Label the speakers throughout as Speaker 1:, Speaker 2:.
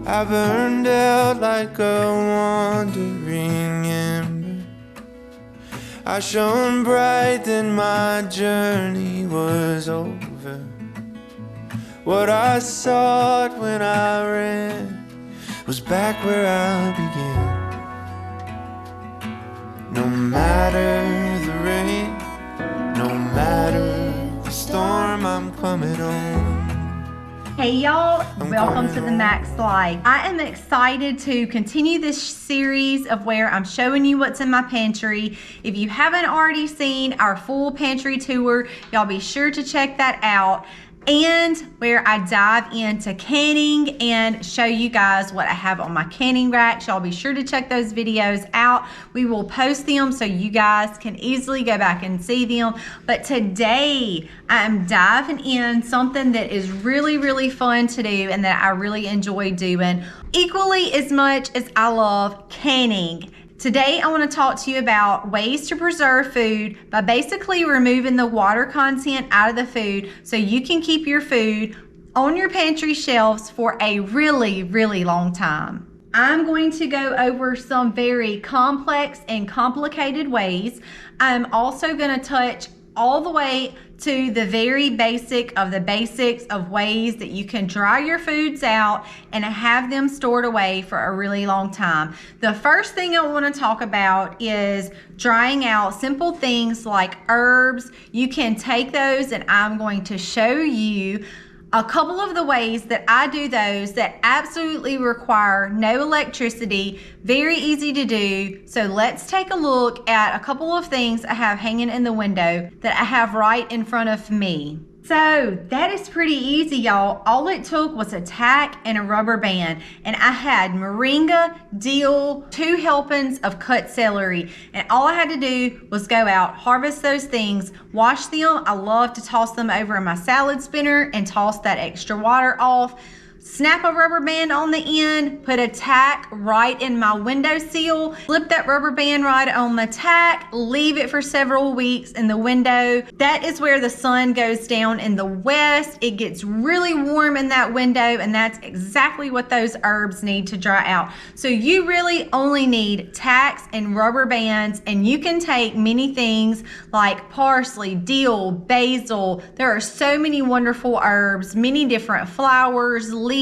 Speaker 1: I burned out like a wandering ember. I shone bright, then my journey was over. What I sought when I ran was back where I began. No matter the rain, no matter the storm, I'm coming home.
Speaker 2: Hey y'all, welcome to the Max Life. I am excited to continue this series of where I'm showing you what's in my pantry. If you haven't already seen our full pantry tour, y'all be sure to check that out. And where I dive into canning and show you guys what I have on my canning racks. Y'all be sure to check those videos out. We will post them so you guys can easily go back and see them. But today I'm diving in something that is really, really fun to do and that I really enjoy doing equally as much as I love canning. Today, I want to talk to you about ways to preserve food by basically removing the water content out of the food so you can keep your food on your pantry shelves for a really, really long time. I'm going to go over some very complex and complicated ways. I'm also going to touch all the way to the very basic of the basics of ways that you can dry your foods out and have them stored away for a really long time. The first thing I want to talk about is drying out simple things like herbs. You can take those and I'm going to show you a couple of the ways that I do those that absolutely require no electricity, very easy to do. So let's take a look at a couple of things I have hanging in the window that I have right in front of me. So that is pretty easy, y'all. All it took was a tack and a rubber band, and I had moringa, dill, 2 helpings of cut celery, and all I had to do was go out, harvest those things, wash them. I love to toss them over in my salad spinner and toss that extra water off. Snap a rubber band on the end, put a tack right in my windowsill, flip that rubber band right on the tack, leave it for several weeks in the window. That is where the sun goes down in the west. It gets really warm in that window, and that's exactly what those herbs need to dry out. So you really only need tacks and rubber bands, and you can take many things like parsley, dill, basil. There are so many wonderful herbs, many different flowers, leaves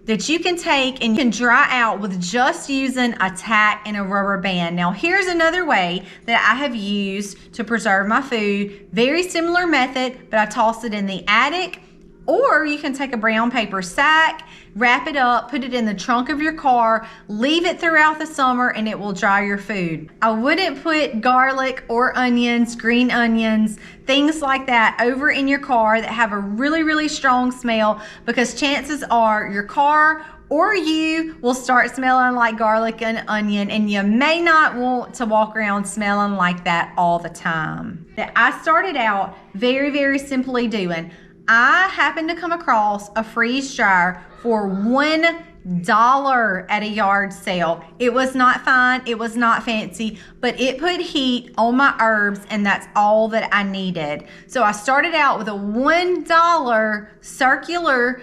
Speaker 2: that you can take and you can dry out with just using a tack and a rubber band. Now here's another way that I have used to preserve my food. Very similar method, but I toss it in the attic, or you can take a brown paper sack, wrap it up, put it in the trunk of your car, leave it throughout the summer, and it will dry your food. I wouldn't put garlic or onions, green onions, things like that over in your car that have a really, really strong smell, because chances are your car or you will start smelling like garlic and onion, and you may not want to walk around smelling like that all the time. That I started out very, very simply doing. I happened to come across a freeze dryer for $1 at a yard sale. It was not fine, it was not fancy, but it put heat on my herbs, and that's all that I needed. So I started out with a $1 circular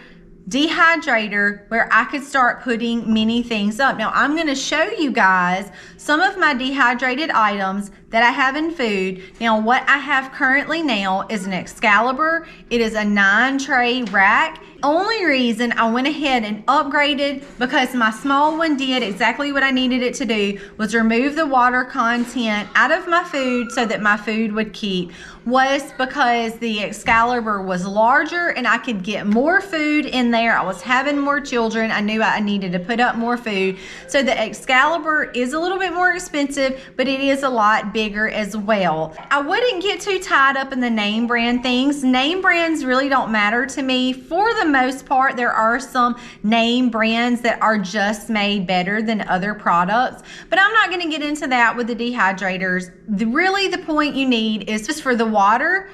Speaker 2: dehydrator where I could start putting many things up. Now I'm going to show you guys some of my dehydrated items that I have in food. Now what I have currently now is an Excalibur. It is a 9-tray rack. Only reason I went ahead and upgraded, because my small one did exactly what I needed it to do, was remove the water content out of my food so that my food would keep, was because the Excalibur was larger and I could get more food in there. I was having more children. I knew I needed to put up more food. So the Excalibur is a little bit more expensive, but it is a lot bigger as well. I wouldn't get too tied up in the name brand things. Name brands really don't matter to me. For the most part, there are some name brands that are just made better than other products, but I'm not going to get into that with the dehydrators. Really the point you need is just for the water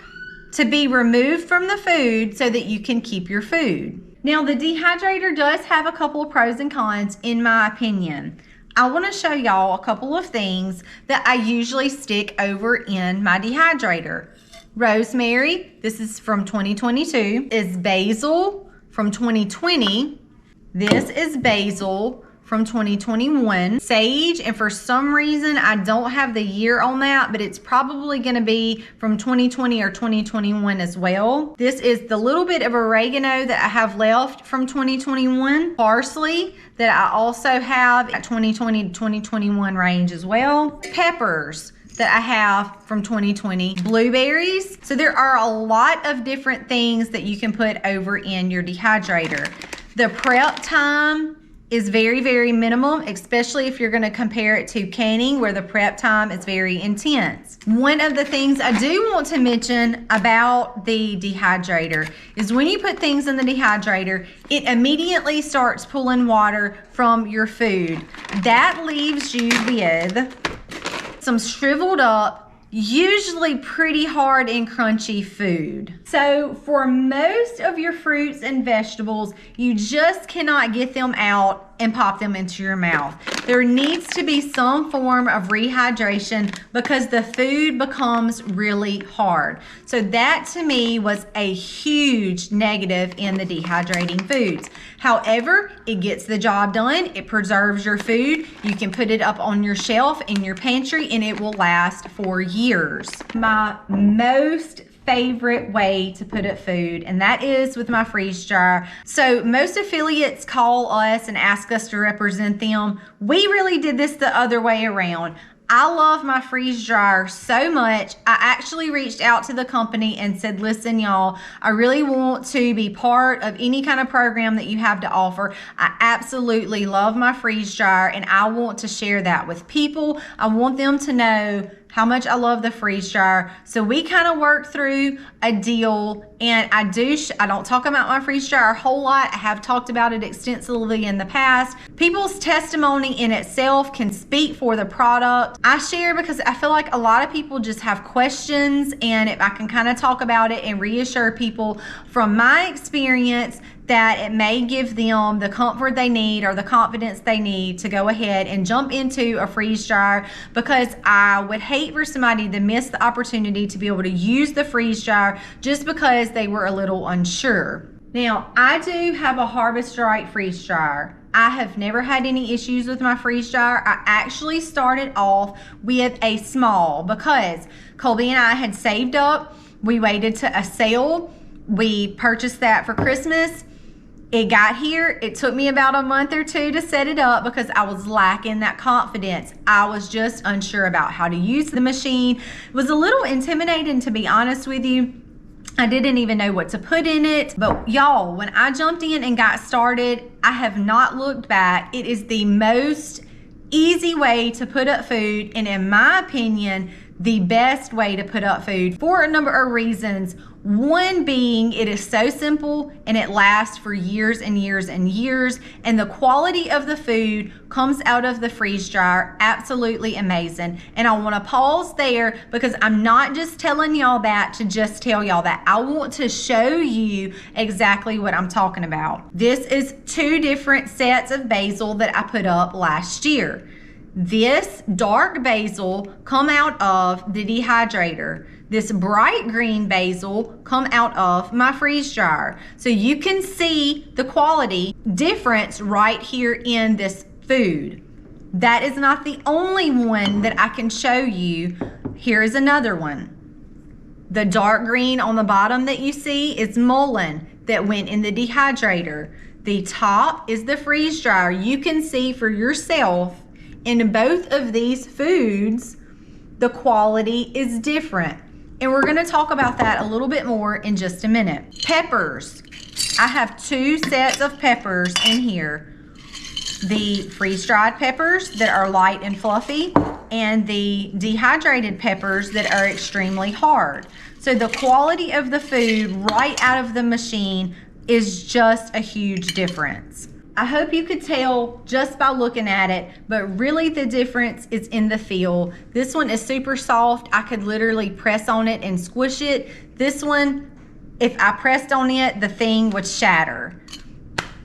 Speaker 2: to be removed from the food so that you can keep your food. Now the dehydrator does have a couple of pros and cons in my opinion. I want to show y'all a couple of things that I usually stick over in my dehydrator. Rosemary, this is from 2022, is basil from 2020. This is basil from 2021. Sage, and for some reason I don't have the year on that, but it's probably going to be from 2020 or 2021 as well. This is the little bit of oregano that I have left from 2021. Parsley that I also have at 2020 to 2021 range as well. Peppers that I have from 2020. Blueberries. So there are a lot of different things that you can put over in your dehydrator. The prep time is very, very minimum, especially if you're gonna compare it to canning where the prep time is very intense. One of the things I do want to mention about the dehydrator is when you put things in the dehydrator, it immediately starts pulling water from your food. That leaves you with some shriveled up, usually pretty hard and crunchy food. So for most of your fruits and vegetables, you just cannot get them out and pop them into your mouth. There needs to be some form of rehydration because the food becomes really hard. So that to me was a huge negative in the dehydrating foods. However, it gets the job done. It preserves your food. You can put it up on your shelf in your pantry and it will last for years. My most favorite way to put up food, and that is with my freeze dryer. So most affiliates call us and ask us to represent them. We really did this the other way around. I love my freeze dryer so much. I actually reached out to the company and said, listen, y'all, I really want to be part of any kind of program that you have to offer. I absolutely love my freeze dryer and I want to share that with people. I want them to know how much I love the freeze dryer. So we kind of worked through a deal, and I don't talk about my freeze dryer a whole lot. I have talked about it extensively in the past. People's testimony in itself can speak for the product. I share because I feel like a lot of people just have questions, and if I can kind of talk about it and reassure people from my experience that it may give them the comfort they need or the confidence they need to go ahead and jump into a freeze dryer, because I would hate for somebody to miss the opportunity to be able to use the freeze dryer just because they were a little unsure. Now, I do have a Harvest Right freeze dryer. I have never had any issues with my freeze dryer. I actually started off with a small because Colby and I had saved up. We waited to a sale. We purchased that for Christmas. It got here. It took me about a month or two to set it up because I was lacking that confidence. I was just unsure about how to use the machine. It was a little intimidating, to be honest with you. I didn't even know what to put in it. But y'all, when I jumped in and got started, I have not looked back. It is the most easy way to put up food, and in my opinion, the best way to put up food for a number of reasons. One being, it is so simple and it lasts for years and years and years, and the quality of the food comes out of the freeze dryer absolutely amazing. And I want to pause there because I'm not just telling y'all that to just tell y'all that. I want to show you exactly what I'm talking about. This is 2 different sets of basil that I put up last year. This dark basil come out of the dehydrator. This bright green basil come out of my freeze dryer. So you can see the quality difference right here in this food. That is not the only one that I can show you. Here is another one. The dark green on the bottom that you see is mullein that went in the dehydrator. The top is the freeze dryer. You can see for yourself in both of these foods, the quality is different. And we're gonna talk about that a little bit more in just a minute. Peppers. I have 2 sets of peppers in here. The freeze-dried peppers that are light and fluffy, and the dehydrated peppers that are extremely hard. So the quality of the food right out of the machine is just a huge difference. I hope you could tell just by looking at it, but really the difference is in the feel. This one is super soft. I could literally press on it and squish it. This one, if I pressed on it, the thing would shatter.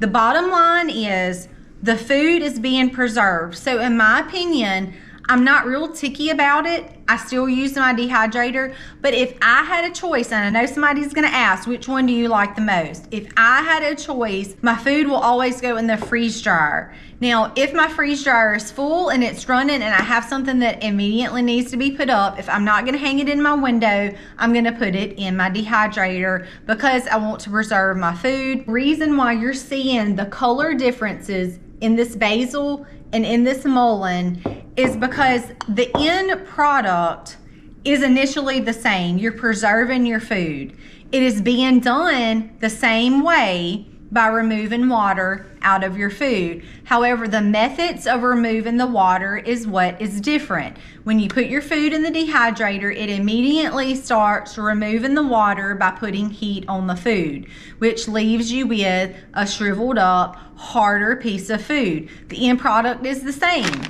Speaker 2: The bottom line is the food is being preserved. So in my opinion, I'm not real ticky about it. I still use my dehydrator, but if I had a choice, and I know somebody's gonna ask, which one do you like the most? If I had a choice, my food will always go in the freeze dryer. Now, if my freeze dryer is full and it's running and I have something that immediately needs to be put up, if I'm not gonna hang it in my window, I'm gonna put it in my dehydrator because I want to preserve my food. Reason why you're seeing the color differences in this basil and in this mullein is because the end product is initially the same. You're preserving your food. It is being done the same way by removing water out of your food. However, the methods of removing the water is what is different. When you put your food in the dehydrator, it immediately starts removing the water by putting heat on the food, which leaves you with a shriveled up, harder piece of food. The end product is the same.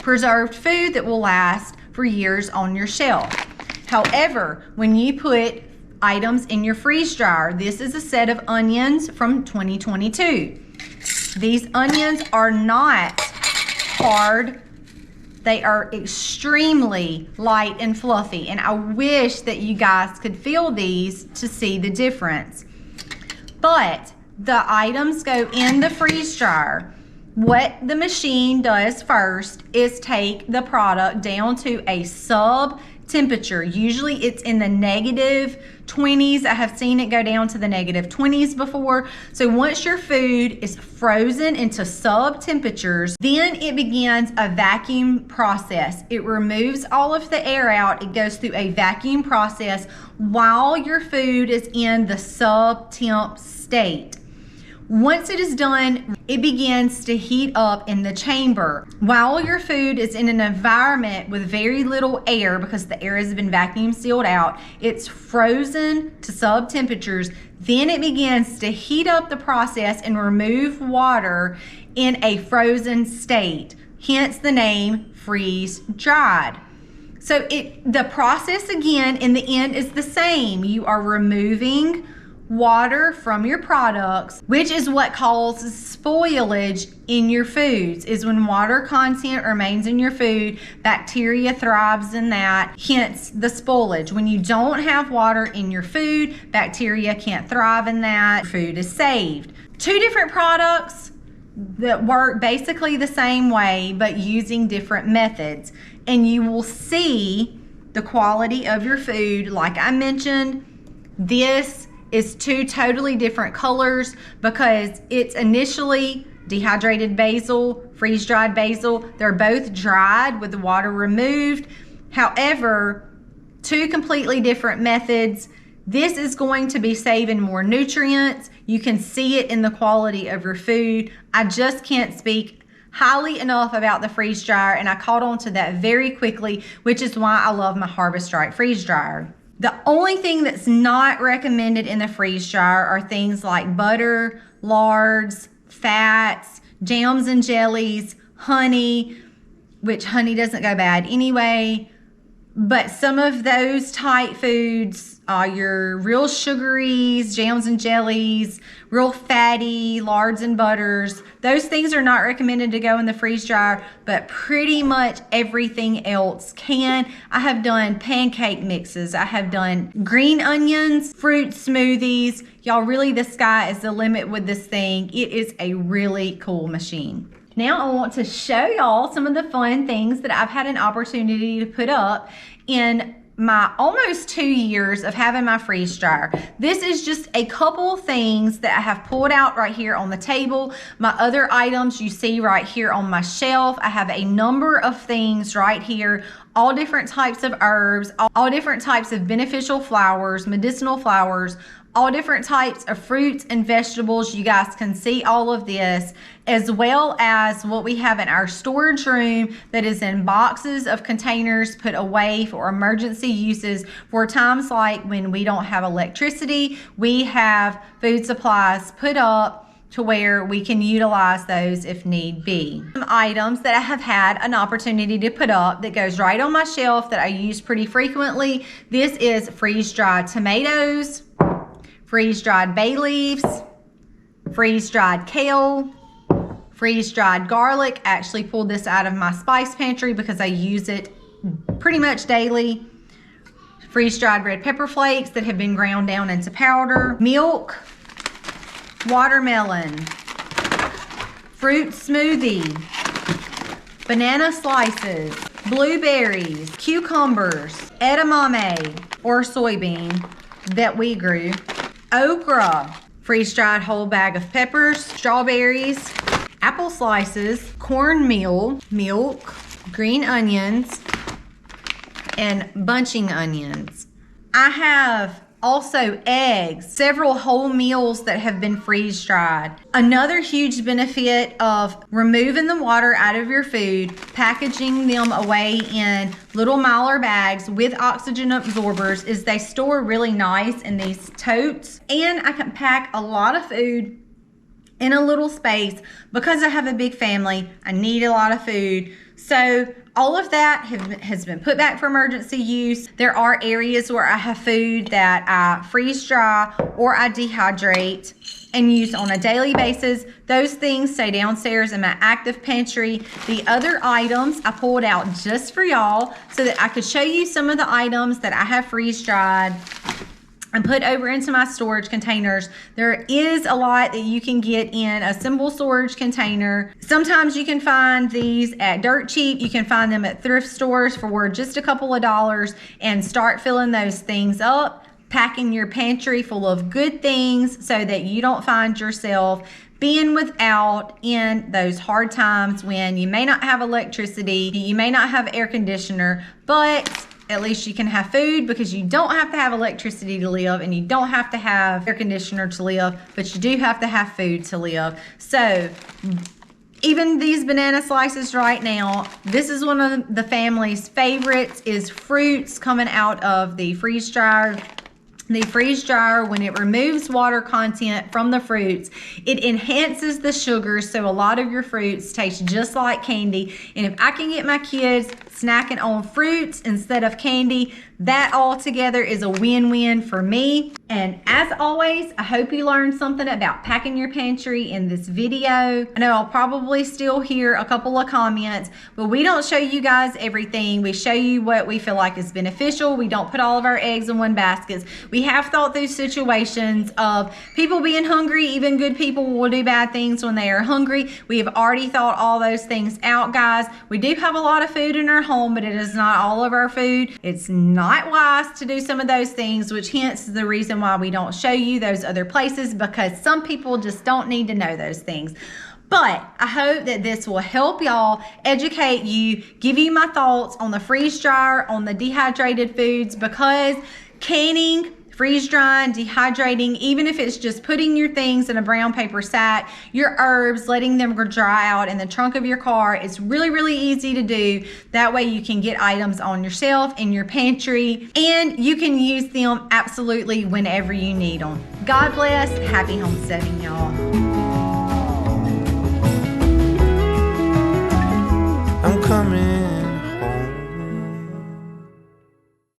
Speaker 2: Preserved food that will last for years on your shelf. However, when you put items in your freeze dryer, this is a set of onions from 2022. These onions are not hard. They are extremely light and fluffy, and I wish that you guys could feel these to see the difference. But the items go in the freeze dryer. What the machine does first is take the product down to a sub temperature. Usually it's in the negative 20s. I have seen it go down to the negative 20s before. So once your food is frozen into sub temperatures, then it begins a vacuum process. It removes all of the air out. It goes through a vacuum process while your food is in the sub temp state. Once it is done, it begins to heat up in the chamber. While your food is in an environment with very little air, because the air has been vacuum sealed out, it's frozen to sub temperatures. Then it begins to heat up the process and remove water in a frozen state. Hence the name freeze dried. So the process again in the end is the same. You are removing water from your products, which is what causes spoilage in your foods. Is when water content remains in your food, bacteria thrives in that, hence the spoilage. When you don't have water in your food, bacteria can't thrive in that, food is saved. Two different products that work basically the same way but using different methods, and you will see the quality of your food. Like I mentioned, this is two totally different colors because it's initially dehydrated basil, freeze-dried basil. They're both dried with the water removed. However, two completely different methods. This is going to be saving more nutrients. You can see it in the quality of your food. I just can't speak highly enough about the freeze dryer, and I caught on to that very quickly, which is why I love my Harvest Right freeze dryer. The only thing that's not recommended in the freeze dryer are things like butter, lards, fats, jams and jellies, honey, which honey doesn't go bad anyway. But some of those type foods are your real sugaries, jams and jellies, real fatty, lards and butters. Those things are not recommended to go in the freeze dryer, but pretty much everything else can. I have done pancake mixes. I have done green onions, fruit smoothies. Y'all, really the sky is the limit with this thing. It is a really cool machine. Now I want to show y'all some of the fun things that I've had an opportunity to put up in my almost 2 years of having my freeze dryer. This is just a couple things that I have pulled out right here on the table. My other items you see right here on my shelf. I have a number of things right here, all different types of herbs, all different types of beneficial flowers, medicinal flowers, all different types of fruits and vegetables. You guys can see all of this, as well as what we have in our storage room that is in boxes of containers put away for emergency uses for times like when we don't have electricity. We have food supplies put up to where we can utilize those if need be. Some items that I have had an opportunity to put up that goes right on my shelf that I use pretty frequently. This is freeze-dried tomatoes, freeze-dried bay leaves, freeze-dried kale, Freeze-dried garlic. I actually pulled this out of my spice pantry because I use it pretty much daily. Freeze-dried red pepper flakes that have been ground down into powder. Milk, watermelon, fruit smoothie, banana slices, blueberries, cucumbers, edamame or soybean that we grew, okra, freeze-dried whole bag of peppers, strawberries, apple slices, cornmeal, milk, green onions, and bunching onions. I have also eggs, several whole meals that have been freeze-dried. Another huge benefit of removing the water out of your food, packaging them away in little Mylar bags with oxygen absorbers, is they store really nice in these totes. And I can pack a lot of food in a little space. Because I have a big family, I need a lot of food. So all of that has been put back for emergency use. There are areas where I have food that I freeze dry or I dehydrate and use on a daily basis. Those things stay downstairs in my active pantry. The other items I pulled out just for y'all so that I could show you some of the items that I have freeze dried and put over into my storage containers. There is a lot that you can get in a simple storage container. Sometimes you can find these at dirt cheap. You can find them at thrift stores for just a couple of dollars and start filling those things up, packing your pantry full of good things so that you don't find yourself being without in those hard times when you may not have electricity, you may not have air conditioner, but at least you can have food, because you don't have to have electricity to live and you don't have to have air conditioner to live, but you do have to have food to live. So even these banana slices right now, this is one of the family's favorites, is fruits coming out of the freeze dryer. The freeze dryer, when it removes water content from the fruits, it enhances the sugar, so a lot of your fruits taste just like candy. And if I can get my kids snacking on fruits instead of candy, that altogether is a win-win for me. And as always, I hope you learned something about packing your pantry in this video. I know I'll probably still hear a couple of comments, but we don't show you guys everything. We show you what we feel like is beneficial. We don't put all of our eggs in one basket. We have thought through situations of people being hungry. Even good people will do bad things when they are hungry. We have already thought all those things out, guys. We do have a lot of food in our home, but it is not all of our food. It's not wise to do some of those things, which hence the reason why we don't show you those other places, because some people just don't need to know those things. But I hope that this will help y'all, educate you, give you my thoughts on the freeze dryer, on the dehydrated foods, because canning, freeze drying, dehydrating, even if it's just putting your things in a brown paper sack, your herbs, letting them dry out in the trunk of your car, it's really, really easy to do. That way you can get items on your shelf, in your pantry, and you can use them absolutely whenever you need them. God bless. Happy homesteading, y'all.